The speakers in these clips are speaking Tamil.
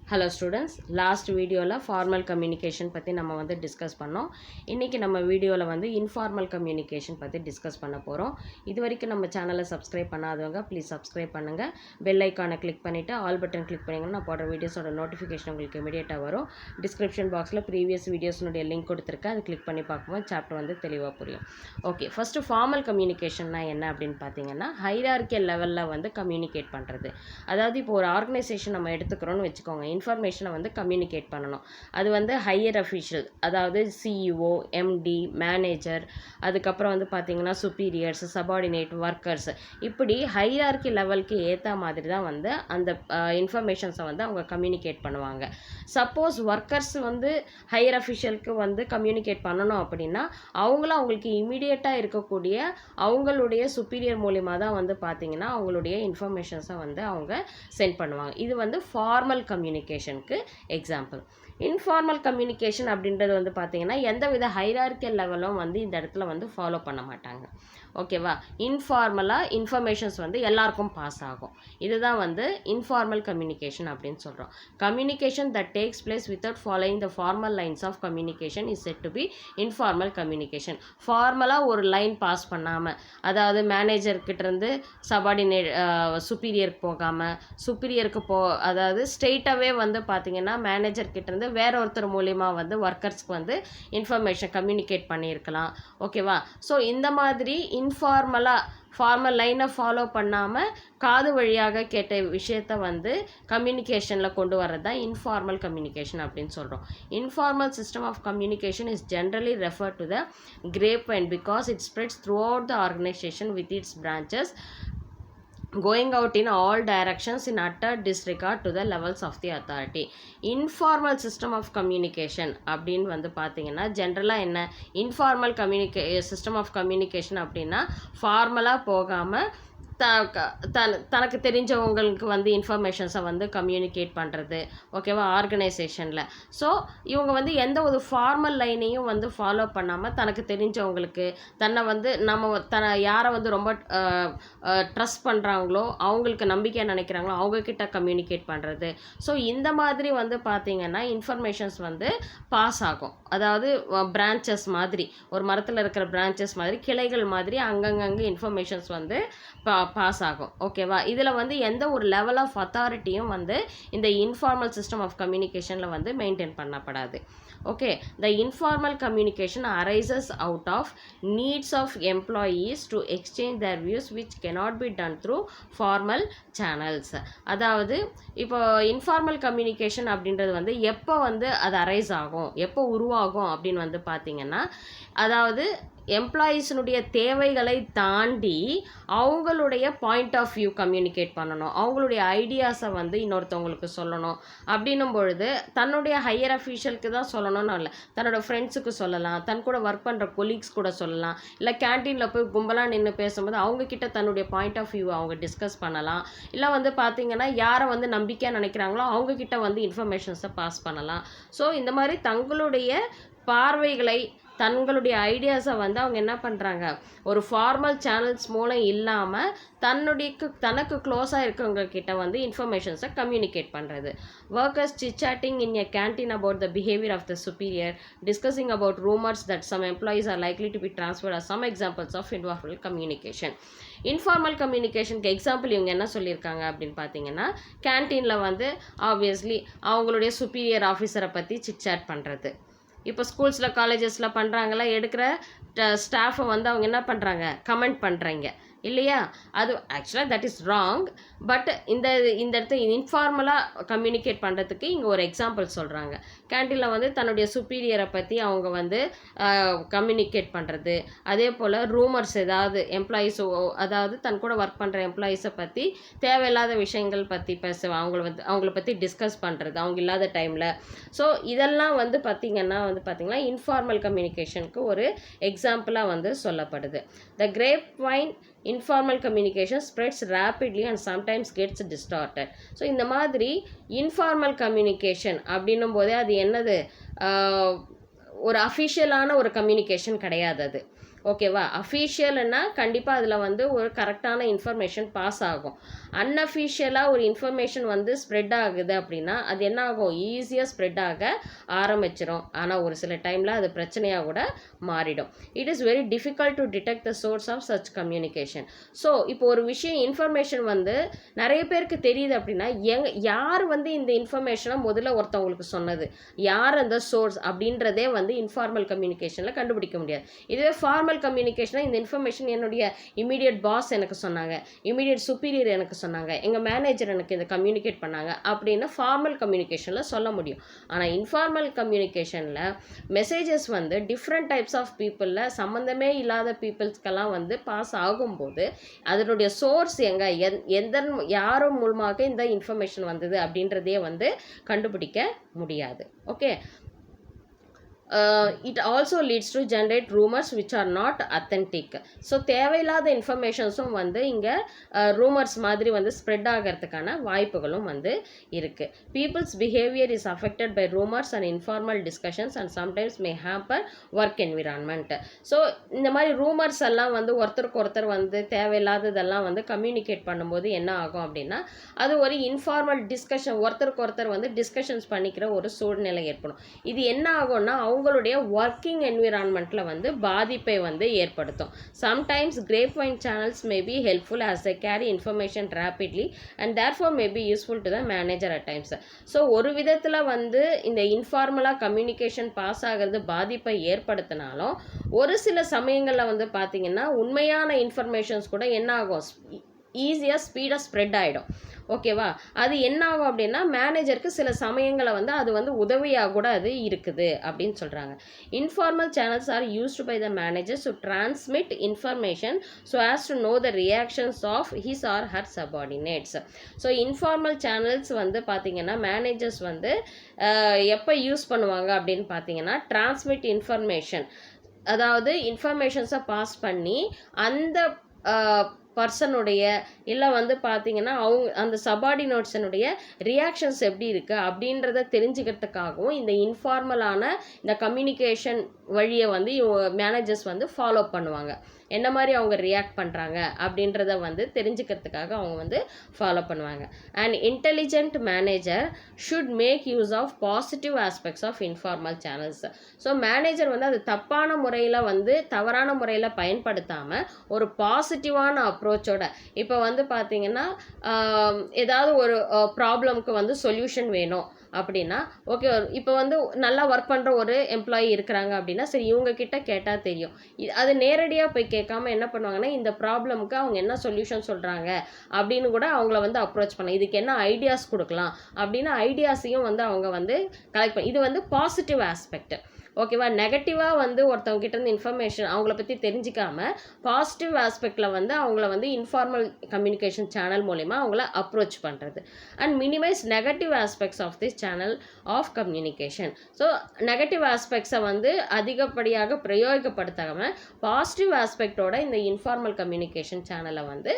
Hello students, last video la formal communication பத்தி நம்ம வந்து டிஸ்கஸ் பண்ணோம். இன்னைக்கு நம்ம வீடியோல வந்து informal communication பத்தி டிஸ்கஸ் பண்ண போறோம். இதுவரைக்கும் நம்ம சேனலை சப்ஸ்கிரைப் பண்ணாதவங்க ப்ளீஸ் சப்ஸ்கிரைப் பண்ணுங்க. பெல் ஐகானை கிளிக் பண்ணிட்டு ஆல் பட்டன் கிளிக் பண்ணீங்கன்னா நான் போடுற வீடியோஸோட நோட்டிஃபிகேஷன் உங்களுக்கு இமிடியேட்டாக வரும். டிஸ்கிரிப்ஷன் பாக்ஸில் ப்ரீவியஸ் வீடியோஸ்னுடைய லிங்க் கொடுத்துருக்கேன். அதை கிளிக் பண்ணி பார்க்கும்போது சாப்டர் வந்து தெளிவாக புரியும். ஓகே, ஃபஸ்ட்டு ஃபார்மல் கம்யூனிகேஷன்னா என்ன அப்படின்னு பார்த்தீங்கன்னா ஹைரார்க்கியல் லெவலில் வந்து கம்யூனிகேட் பண்ணுறது. அதாவது இப்போ ஒரு ஆர்கனைசேஷன் நம்ம எடுத்துக்கிறோன்னு வச்சுக்கோங்க, இன்ஃபர்மேஷனை வந்து கம்யூனிகேட் பண்ணணும். அது வந்து ஹையர் அஃபிஷியல், அதாவது சிஇஓ, எம்டி, மேனேஜர், அதுக்கப்புறம் வந்து பார்த்திங்கன்னா சுப்பீரியர்ஸ், சபார்டினேட், ஒர்க்கர்ஸ், இப்படி ஹைரார்க்கி லெவலுக்கு ஏற்ற மாதிரி தான் வந்து அந்த இன்ஃபர்மேஷன்ஸை வந்து அவங்க கம்யூனிகேட் பண்ணுவாங்க. சப்போஸ் ஒர்க்கர்ஸ் வந்து ஹையர் அஃபிஷியலுக்கு வந்து கம்யூனிகேட் பண்ணணும் அப்படின்னா அவங்களுக்கு இமீடியட்டாக இருக்கக்கூடிய அவங்களுடைய சுப்பீரியர் மூலிமா தான் வந்து பார்த்திங்கன்னா அவங்களுடைய இன்ஃபர்மேஷன்ஸை வந்து அவங்க சென்ட் பண்ணுவாங்க. இது வந்து ஃபார்மல் கம்யூனிகேஷனுக்கு எக்ஸாம்பிள். இன்ஃபார்மல் கம்யூனிகேஷன் அப்படின்றது வந்து பார்த்திங்கன்னா எந்த வித ஹைரார்க்கியல் லெவலும் வந்து இந்த இடத்துல வந்து ஃபாலோ பண்ண மாட்டாங்க. ஓகேவா? இன்ஃபார்மலாக இன்ஃபர்மேஷன்ஸ் வந்து எல்லாருக்கும் பாஸ் ஆகும். இதுதான் வந்து இன்ஃபார்மல் கம்யூனிகேஷன் அப்படின்னு சொல்கிறோம். Communication that takes place without following the formal lines of communication is said to be informal communication. ஃபார்மலாக ஒரு லைன் பாஸ் பண்ணாமல், அதாவது மேனேஜர்கிட்டேருந்து சபார்டினேட் சுப்பீரியருக்கு போகாமல், சுப்பீரியருக்கு அதாவது ஸ்ட்ரெயிட்டாகவே வந்து பார்த்திங்கன்னா மேனேஜர்கிட்டேருந்து வேற ஒருத்தர் மூலிமா வந்து ஒர்க்கர்ஸ்க்கு வந்து இன்ஃபர்மேஷன் கம்யூனிகேட் பண்ணியிருக்கலாம். ஓகேவா? ஸோ இந்த மாதிரி ஃபார்மல் லைனை ஃபாலோ பண்ணாமல் காது வழியாக கேட்ட விஷயத்தை வந்து கம்யூனிகேஷனில் கொண்டு வர்றது தான் இன்ஃபார்மல் கம்யூனிகேஷன் அப்படின்னு சொல்கிறோம். Informal system of communication is generally refer to the grapevine because it spreads throughout the organization with its branches going out in all directions in utter disregard to the levels of the authority. Informal system of communication அப்படின்னு வந்து பார்த்தீங்கன்னா ஜென்ரலாக என்ன, இன்ஃபார்மல் சிஸ்டம் ஆஃப் கம்யூனிகேஷன் அப்படின்னா ஃபார்மலாக போகாமல் தனக்கு தெரிஞ்சவங்களுக்கு வந்து இன்ஃபர்மேஷன்ஸை வந்து கம்யூனிகேட் பண்ணுறது. ஓகேவா? ஆர்கனைசேஷனில் ஸோ இவங்க வந்து எந்த ஒரு ஃபார்மல் லைனையும் வந்து ஃபாலோ பண்ணாமல் தனக்கு தெரிஞ்சவங்களுக்கு யாரை வந்து ரொம்ப ட்ரஸ்ட் பண்ணுறாங்களோ, அவங்களுக்கு நம்பிக்கையாக நினைக்கிறாங்களோ அவங்கக்கிட்ட கம்யூனிகேட் பண்ணுறது. ஸோ இந்த மாதிரி வந்து பார்த்திங்கன்னா இன்ஃபர்மேஷன்ஸ் வந்து பாஸ் ஆகும். அதாவது பிரான்ச்சஸ் மாதிரி, ஒரு மரத்தில் இருக்கிற பிரான்ச்சஸ் மாதிரி, கிளைகள் மாதிரி அங்கங்கே இன்ஃபர்மேஷன்ஸ் வந்து பாஸ் ஆகும். ஓகேவா? இதில் வந்து எந்த ஒரு லெவல் ஆஃப் அத்தாரிட்டியும் வந்து இந்த இன்ஃபார்மல் சிஸ்டம் ஆஃப் கம்யூனிகேஷனில் வந்து மெயின்டைன் பண்ணப்படாது. Okay, the informal communication arises out of needs of employees to exchange their views which cannot be done through formal channels. அதாவது இப்போ இன்ஃபார்மல் கம்யூனிகேஷன் அப்படின்றது வந்து எப்போ வந்து அது அரைஸ் ஆகும், எப்போ உருவாகும் அப்படின்னு வந்து பார்த்திங்கன்னா, அதாவது எம்ப்ளாயீஸினுடைய தேவைகளை தாண்டி அவங்களுடைய பாயிண்ட் ஆஃப் வியூ கம்யூனிகேட் பண்ணணும், அவங்களுடைய ஐடியாஸை வந்து இன்னொருத்தவங்களுக்கு சொல்லணும். அப்படின்னும் பொழுது தன்னுடைய ஹையர் அஃபீஷியலுக்கு தான் சொல்லணும்னு இல்லை, தன்னோட ஃப்ரெண்ட்ஸுக்கு சொல்லலாம், தன் கூட ஒர்க் பண்ணுற கொலீக்ஸ் கூட சொல்லலாம், இல்லை கேன்டீனில் போய் கும்பலாக நின்று பேசும்போது அவங்கக்கிட்ட தன்னுடைய பாயிண்ட் ஆஃப் வியூ அவங்க டிஸ்கஸ் பண்ணலாம். இல்லை வந்து பார்த்திங்கன்னா யாரை வந்து நம்பிக்கையாக நினைக்கிறாங்களோ அவங்கக்கிட்ட வந்து இன்ஃபர்மேஷன்ஸை பாஸ் பண்ணலாம். ஸோ இந்த மாதிரி தங்களுடைய பார்வைகளை, தங்களுடைய ஐடியாஸை வந்து அவங்க என்ன பண்ணுறாங்க, ஒரு ஃபார்மல் சேனல்ஸ் மூலம் இல்லாமல் தனக்கு க்ளோஸாக இருக்கவங்க கிட்ட வந்து இன்ஃபர்மேஷன்ஸை கம்யூனிகேட் பண்ணுறது. Workers chit-chatting in a canteen about the behavior of the superior, discussing about rumors that some employees are likely to be transferred are some examples of informal communication. Informal கம்யூனிகேஷனுக்கு எக்ஸாம்பிள் இவங்க என்ன சொல்லியிருக்காங்க அப்படின்னு பார்த்தீங்கன்னா, கேன்டீனில் வந்து ஆப்வியஸ்லி அவங்களுடைய சுப்பீரியர் ஆஃபீஸரை பற்றி சிட்-சாட் பண்ணுறது. இப்போ ஸ்கூல்ஸில் காலேஜஸில் பண்ணுறாங்களா, எடுக்கிற ஸ்டாஃபை வந்து அவங்க என்ன பண்ணுறாங்க, கமெண்ட் பண்ணுறாங்க இல்லையா? அது ஆக்சுவலாக தட் இஸ் ராங். பட் இந்த இடத்துல இன்ஃபார்மலாக கம்யூனிகேட் பண்ணுறதுக்கு இங்கே ஒரு எக்ஸாம்பிள் சொல்கிறாங்க. கேன்டீனில் வந்து தன்னுடைய சுப்பீரியரை பற்றி அவங்க வந்து கம்யூனிகேட் பண்ணுறது. அதே போல் ரூமர்ஸ், ஏதாவது எம்ப்ளாயீஸ், அதாவது தன் கூட ஒர்க் பண்ணுற எம்ப்ளாயீஸை பற்றி தேவையில்லாத விஷயங்கள் பற்றி அவங்கள பற்றி டிஸ்கஸ் பண்ணுறது அவங்க இல்லாத டைமில். ஸோ இதெல்லாம் வந்து பார்த்திங்கன்னா இன்ஃபார்மல் கம்யூனிகேஷனுக்கு ஒரு எக்ஸாம்பிளாக வந்து சொல்லப்படுது. த grapevine informal communication spreads rapidly and sometimes gets distorted. So இந்த மாதிரி இன்ஃபார்மல் கம்யூனிகேஷன் அப்படின்னும் போதே அது என்னது, ஒரு அஃபிஷியலான ஒரு கம்யூனிகேஷன் கிடையாது அது. ஓகேவா? அஃபீஷியல்னா கண்டிப்பாக அதில் வந்து ஒரு கரெக்டான இன்ஃபர்மேஷன் பாஸ் ஆகும். அன்அஃபீஷியலாக ஒரு இன்ஃபர்மேஷன் வந்து ஸ்ப்ரெட் ஆகுது அப்படின்னா அது என்ன ஆகும், ஈஸியாக ஸ்ப்ரெட் ஆக ஆரம்பிச்சிடும். ஆனால் ஒரு சில டைமில் அது பிரச்சனையாக கூட மாறிடும். It is very difficult to detect the source of such communication. So இப்போ ஒரு விஷயம் இன்ஃபர்மேஷன் வந்து நிறைய பேருக்கு தெரியுது அப்படின்னா யார் வந்து இந்த இன்ஃபர்மேஷனை முதல்ல ஒருத்தவங்களுக்கு சொன்னது, யார் அந்த சோர்ஸ் அப்படின்றதே வந்து இன்ஃபார்மல் கம்யூனிகேஷனில் கண்டுபிடிக்க முடியாது. இதுவே ஃபார்மல் கம்யூனிகேஷனாக இந்த இன்ஃபர்மேஷன் என்னுடைய இமீடியட் பாஸ் எனக்கு சொன்னாங்க, இமீடியட் சுப்பீரியர் எனக்கு சொன்னாங்க, எங்கள் மேனேஜர் எனக்கு இதை கம்யூனிகேட் பண்ணாங்க அப்படின்னு ஃபார்மல் கம்யூனிகேஷனில் சொல்ல முடியும். ஆனால் இன்ஃபார்மல் கம்யூனிகேஷனில் மெசேஜஸ் வந்து டிஃப்ரெண்ட் டைப்ஸ் ஆஃப் பீப்புளில் சம்மந்தமே இல்லாத பீப்புள்ஸ்க்கெல்லாம் வந்து பாஸ் ஆகும்போது அதனுடைய சோர்ஸ் எந்த யாரும் மூலமாக இந்த இன்ஃபர்மேஷன் வந்தது அப்படின்றதே வந்து கண்டுபிடிக்க முடியாது. Okay. It also leads to generate rumors which are not authentic. So தேவையில்லாத இன்ஃபர்மேஷன்ஸும் வந்து இங்கே ரூமர்ஸ் மாதிரி வந்து ஸ்ப்ரெட் ஆகிறதுக்கான வாய்ப்புகளும் வந்து இருக்குது. People's behaviour is affected by rumours and informal discussions and sometimes may hamper work environment. So இந்த மாதிரி ரூமர்ஸ் எல்லாம் வந்து ஒருத்தருக்கு ஒருத்தர் வந்து தேவையில்லாததெல்லாம் வந்து கம்யூனிகேட் பண்ணும்போது என்ன ஆகும் அப்படின்னா அது ஒரு இன்ஃபார்மல் டிஸ்கஷன், ஒருத்தருக்கு ஒருத்தர் வந்து டிஸ்கஷன்ஸ் பண்ணிக்கிற ஒரு சூழ்நிலை ஏற்படும். இது என்ன ஆகும்னா அவங்களுடைய ஒர்க்கிங் என்விரான்மெண்ட்டில் வந்து பாதிப்பை வந்து ஏற்படுத்தும். Sometimes grapevine channels may be helpful as they carry information rapidly and therefore may be useful to the manager at times. So ஒரு விதத்தில் வந்து இந்த இன்ஃபார்மலாக கம்யூனிகேஷன் பாஸ் ஆகிறது பாதிப்பை ஏற்படுத்தினாலும் ஒரு சில சமயங்களில் வந்து பார்த்திங்கன்னா உண்மையான இன்ஃபர்மேஷன்ஸ் கூட என்ன ஆகும், ஈஸியாக ஸ்பீடாக ஸ்ப்ரெட் ஆகிடும். ஓகேவா? அது என்ன ஆகும் அப்படின்னா மேனேஜருக்கு சில சமயங்களை வந்து அது வந்து உதவியாக கூட அது இருக்குது அப்படின்னு சொல்கிறாங்க. Informal channels are used by the managers to transmit information so as to know the reactions of his or her subordinates. So informal channels வந்து பார்த்திங்கன்னா மேனேஜர்ஸ் வந்து எப்போ யூஸ் பண்ணுவாங்க அப்படின்னு பார்த்தீங்கன்னா டிரான்ஸ்மிட் இன்ஃபர்மேஷன், அதாவது இன்ஃபர்மேஷன்ஸை பாஸ் பண்ணி அந்த பர்சனுடைய இல்லை வந்து பார்த்திங்கன்னா அவங்க அந்த சபார்டினேட்ஸனுடைய ரியாக்ஷன்ஸ் எப்படி இருக்குது அப்படின்றத தெரிஞ்சுக்கிறதுக்காகவும் இந்த இன்ஃபார்மலான இந்த கம்யூனிகேஷன் வழியை வந்து மேனேஜர்ஸ் வந்து ஃபாலோ பண்ணுவாங்க. என்ன மாதிரி அவங்க ரியாக்ட் பண்ணுறாங்க அப்படின்றத வந்து தெரிஞ்சுக்கிறதுக்காக அவங்க வந்து ஃபாலோ பண்ணுவாங்க. And intelligent manager should make use of positive aspects of informal channels. So manager வந்து அது தப்பான முறையில் வந்து தவறான முறையில் பயன்படுத்தாமல் ஒரு பாசிட்டிவான அப்ரோச்சோட, இப்போ வந்து பார்த்திங்கன்னா ஏதாவது ஒரு ப்ராப்ளம்க்கு வந்து சொல்யூஷன் வேணும் அப்படின்னா ஓகே, இப்போ வந்து நல்லா ஒர்க் பண்ணுற ஒரு எம்ப்ளாயி இருக்கிறாங்க அப்படின்னா சரி இவங்க கிட்ட கேட்டால் தெரியும். அது நேரடியாக போய் கேட்காம என்ன பண்ணுவாங்கன்னா இந்த ப்ராப்ளமுக்கு அவங்க என்ன சொல்யூஷன் சொல்கிறாங்க அப்படின்னு கூட அவங்கள வந்து அப்ரோச் பண்ணலாம், இதுக்கு என்ன ஐடியாஸ் கொடுக்கலாம் அப்படின்னு ஐடியாஸையும் வந்து அவங்க வந்து கலெக்ட் பண்ணி, இது வந்து பாசிட்டிவ் ஆஸ்பெக்ட். ஓகேவா? நெகட்டிவாக வந்து ஒருத்தவங்க கிட்டேருந்து இன்ஃபர்மேஷன் அவங்கள பற்றி தெரிஞ்சிக்காமல் பாசிட்டிவ் ஆஸ்பெக்டில் வந்து அவங்கள வந்து இன்ஃபார்மல் கம்யூனிகேஷன் சேனல் மூலிமா அவங்கள அப்ரோச் பண்ணுறது. And minimise negative aspects of this channel of communication. So negative ஆஸ்பெக்ட்ஸை வந்து அதிகப்படியாக பிரயோகப்படுத்தாமல் பாசிட்டிவ் ஆஸ்பெக்டோட இந்த இன்ஃபார்மல் கம்யூனிகேஷன் சேனலை வந்து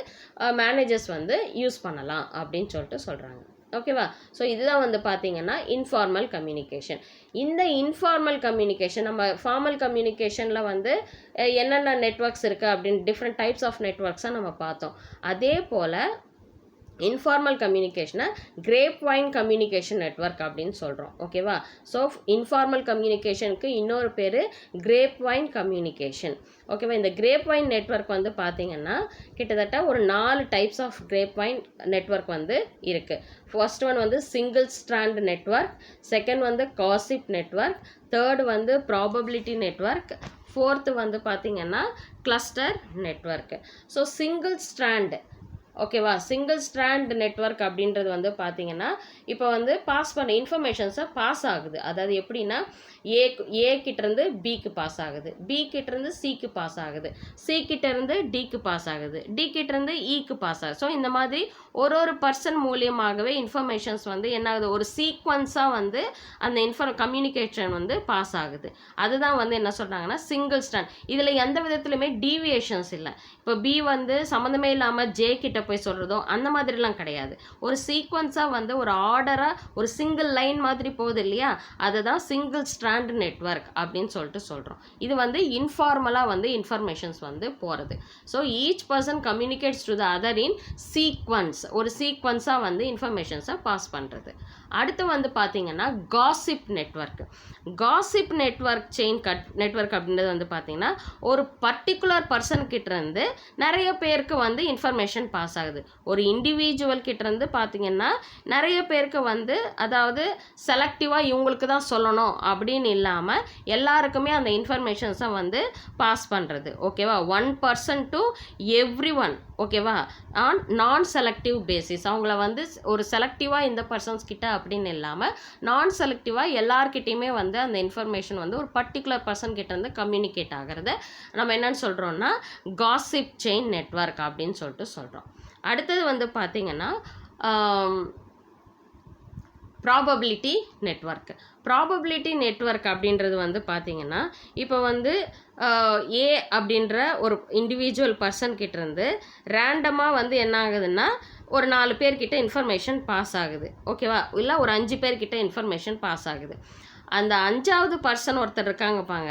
மேனேஜர்ஸ் வந்து யூஸ் பண்ணலாம் அப்படின்னு சொல்லிட்டு சொல்கிறாங்க. ஓகேவா? ஸோ இதுதான் வந்து பார்த்திங்கன்னா இன்ஃபார்மல் கம்யூனிகேஷன். இந்த இன்ஃபார்மல் கம்யூனிகேஷன் நம்ம ஃபார்மல் கம்யூனிகேஷனில் வந்து என்னென்ன நெட்வொர்க்ஸ் இருக்குது அப்படின்னு டிஃப்ரெண்ட் டைப்ஸ் ஆஃப் நெட்வொர்க்ஸாக நம்ம பார்த்தோம். அதே போல் இன்ஃபார்மல் கம்யூனிகேஷனை கிரேப் வைன் கம்யூனிகேஷன் நெட்வொர்க் அப்படின்னு சொல்கிறோம். ஓகேவா? ஸோ இன்ஃபார்மல் கம்யூனிகேஷனுக்கு இன்னொரு பேர் கிரேப் வைன் கம்யூனிகேஷன். ஓகேவா? இந்த கிரேப் வைன் நெட்வொர்க் வந்து பார்த்திங்கன்னா கிட்டத்தட்ட ஒரு 4 types of grapevine network வந்து இருக்குது. ஃபர்ஸ்ட் ஒன் வந்து சிங்கிள் ஸ்ட்ராண்ட் நெட்வொர்க், செகண்ட் வந்து காசிப் நெட்வொர்க், தேர்டு வந்து ப்ராபபிலிட்டி நெட்வொர்க், ஃபோர்த்து வந்து பார்த்திங்கன்னா cluster network. So single strand, ஓகேவா? சிங்கிள் ஸ்ட்ராண்ட் நெட்வொர்க் அப்படின்றது வந்து பார்த்திங்கன்னா இப்போ வந்து பாஸ் பண்ண இன்ஃபர்மேஷன்ஸை பாஸ் ஆகுது. அதாவது எப்படின்னா ஏ கிட்டேருந்து பிக்கு பாஸ் ஆகுது, பி கிட்டேருந்து சிக்கு பாஸ் ஆகுது, சி கிட்டேருந்து டிக்கு பாஸ் ஆகுது, டி கிட்டேருந்து இக்கு பாஸ் ஆகுது. ஸோ இந்த மாதிரி ஒரு பர்சன் மூலியமாகவே இன்ஃபர்மேஷன்ஸ் வந்து என்ன ஆகுது, ஒரு சீக்வன்ஸாக வந்து அந்த கம்யூனிகேஷன் வந்து பாஸ் ஆகுது. அதுதான் வந்து என்ன சொல்கிறாங்கன்னா சிங்கிள் ஸ்ட்ராண்ட். இதில் எந்த விதத்துலையுமே டீவியேஷன்ஸ் இல்லை. இப்போ பி வந்து சம்மந்தமே இல்லாமல் ஜே கிட்ட போய் சொல்கிறதோ அந்த மாதிரிலாம் கிடையாது. ஒரு சீக்வன்ஸாக வந்து ஒரு ஆர்டராக ஒரு சிங்கிள் லைன் மாதிரி போகுது இல்லையா, அதுதான் சிங்கிள் ஸ்ட்ராண்ட் நெட்வொர்க் அப்படின்னு சொல்லிட்டு சொல்கிறோம். இது வந்து இன்ஃபார்மலாக வந்து இன்ஃபர்மேஷன்ஸ் வந்து போகிறது. So each person communicates to the other in sequence, ஒரு சீக்வன்ஸாக வந்து இன்ஃபர்மேஷன்ஸை பாஸ் பண்ணுறது. அடுத்து வந்து பார்த்தீங்கன்னா gossip network. Gossip network network அப்படின்றது வந்து பார்த்தீங்கன்னா ஒரு பர்டிகுலர் பர்சன் கிட்டேருந்து நிறைய பேருக்கு வந்து இன்ஃபர்மேஷன் பாஸ் ஆகுது. ஒரு இண்டிவிஜுவல் கிட்டேருந்து பார்த்தீங்கன்னா நிறைய பேருக்கு வந்து, அதாவது செலக்டிவாக இவங்களுக்கு தான் சொல்லணும் அப்படின்னு இல்லாமல் எல்லாருக்குமே அந்த இன்ஃபர்மேஷன்ஸை வந்து பாஸ் பண்ணுறது. ஓகேவா, one person to every one. ஓகேவா, ஆன் நான் செலக்டிவ் பேசிஸ். அவங்கள வந்து ஒரு செலக்டிவாக இந்த பர்சன்ஸ் கிட்ட அப்படின்னு இல்லாமல் நான் செலக்டிவாக எல்லார்கிட்டையுமே வந்து அந்த இன்ஃபர்மேஷன் வந்து ஒரு பர்டிகுலர் பர்சன் கிட்ட இருந்து கம்யூனிகேட் ஆகிறது நம்ம என்னன்னு சொல்கிறோம்னா காசிப் செயின் நெட்வொர்க் அப்படின்னு சொல்லிட்டு சொல்கிறோம். அடுத்தது வந்து பார்த்திங்கன்னா ப்ராபபிலிட்டி நெட்வொர்க். ப்ராபபிலிட்டி நெட்வொர்க் அப்படின்றது வந்து பார்த்திங்கன்னா இப்போ வந்து ஏ அப்படின்ற ஒரு இண்டிவிஜுவல் பர்சன் கிட்டேருந்து ரேண்டமாக வந்து என்ன ஆகுதுன்னா ஒரு 4 பேர்கிட்ட இன்ஃபர்மேஷன் பாஸ் ஆகுது. ஓகேவா, இல்லை ஒரு 5 பேர்கிட்ட இன்ஃபர்மேஷன் பாஸ் ஆகுது. அந்த 5வது பர்சன் ஒருத்தர் இருக்காங்க பாங்க,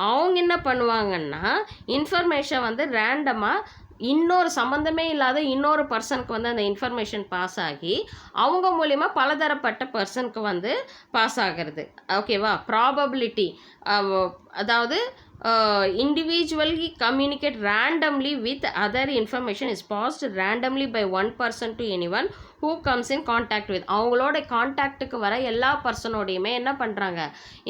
அவங்க என்ன பண்ணுவாங்கன்னா இன்ஃபர்மேஷன் வந்து ரேண்டமாக இன்னொரு சம்மந்தமே இல்லாத இன்னொரு பர்சனுக்கு வந்து அந்த இன்ஃபர்மேஷன் பாஸ் ஆகி அவங்க மூலிமா பலதரப்பட்ட பர்சனுக்கு வந்து பாஸ் ஆகிறது. ஓகேவா, ப்ராபபிலிட்டி அதாவது individually communicate randomly with other information is passed randomly by one person to anyone who comes in contact with. அவங்களோட கான்டாக்டுக்கு வர எல்லா பர்சனோடையுமே என்ன பண்ணுறாங்க,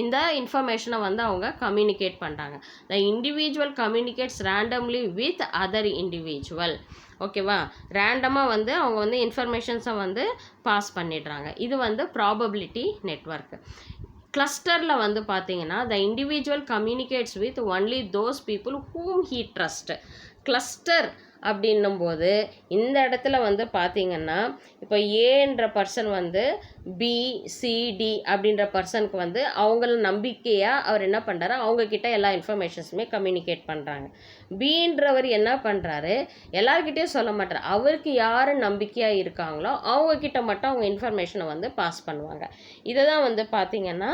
இந்த இன்ஃபர்மேஷனை வந்து அவங்க கம்யூனிகேட் பண்ணுறாங்க. the individual communicates randomly with other individual. ஓகேவா, ரேண்டமாக வந்து அவங்க வந்து இன்ஃபர்மேஷன்ஸை வந்து பாஸ் பண்ணிடுறாங்க. இது வந்து ப்ராபபிலிட்டி நெட்வொர்க். கிளஸ்டரில் வந்து பார்த்தீங்கன்னா the individual communicates with only those people whom he trust. Cluster அப்படின்னும்போது இந்த இடத்துல வந்து பார்த்தீங்கன்னா இப்போ ஏன்ற பர்சன் வந்து பிசிடி அப்படின்ற பர்சனுக்கு வந்து அவங்கள நம்பிக்கையாக அவர் என்ன பண்ணுறாரு, அவங்கக்கிட்ட எல்லா இன்ஃபர்மேஷன்ஸுமே கம்யூனிகேட் பண்ணுறாங்க. பின்றவர் என்ன பண்ணுறாரு, எல்லார்கிட்டையும் சொல்ல மாட்டார், அவருக்கு யார் நம்பிக்கையாக இருக்காங்களோ அவங்கக்கிட்ட மட்டும் அவங்க இன்ஃபர்மேஷனை வந்து பாஸ் பண்ணுவாங்க. இதை தான் வந்து பார்த்திங்கன்னா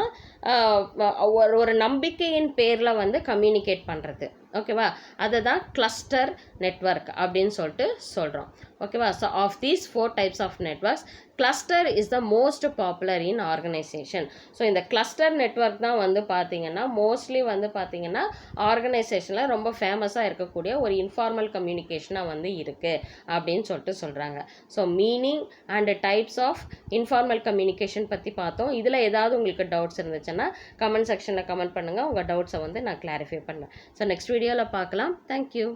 ஒரு நம்பிக்கையின் பேரில் வந்து கம்யூனிகேட் பண்ணுறது. ஓகேவா, அதை தான் கிளஸ்டர் நெட்வொர்க் அப்படின்னு சொல்லிட்டு சொல்கிறோம். ஓகேவா, so of these 4 types of networks cluster is the most popular in organisation. So இந்த கிளஸ்டர் நெட்வொர்க் தான் வந்து பார்த்திங்கன்னா மோஸ்ட்லி வந்து பார்த்திங்கன்னா ஆர்கனைசேஷனில் ரொம்ப ஃபேமஸாக இருக்கக்கூடிய ஒரு இன்ஃபார்மல் கம்யூனிகேஷனாக வந்து இருக்குது அப்படின்னு சொல்லிட்டு சொல்கிறாங்க. So meaning and types of informal communication பற்றி பார்த்தோம். இதில் ஏதாவது உங்களுக்கு டவுட்ஸ் இருந்துச்சுன்னா கமெண்ட் செக்ஷனில் கமெண்ட் பண்ணுங்கள், உங்கள் டவுட்ஸை வந்து நான் கிளாரிஃபை பண்ணுவேன். ஸோ நெக்ஸ்ட் வீடியோவில் பார்க்கலாம். தேங்க்யூ.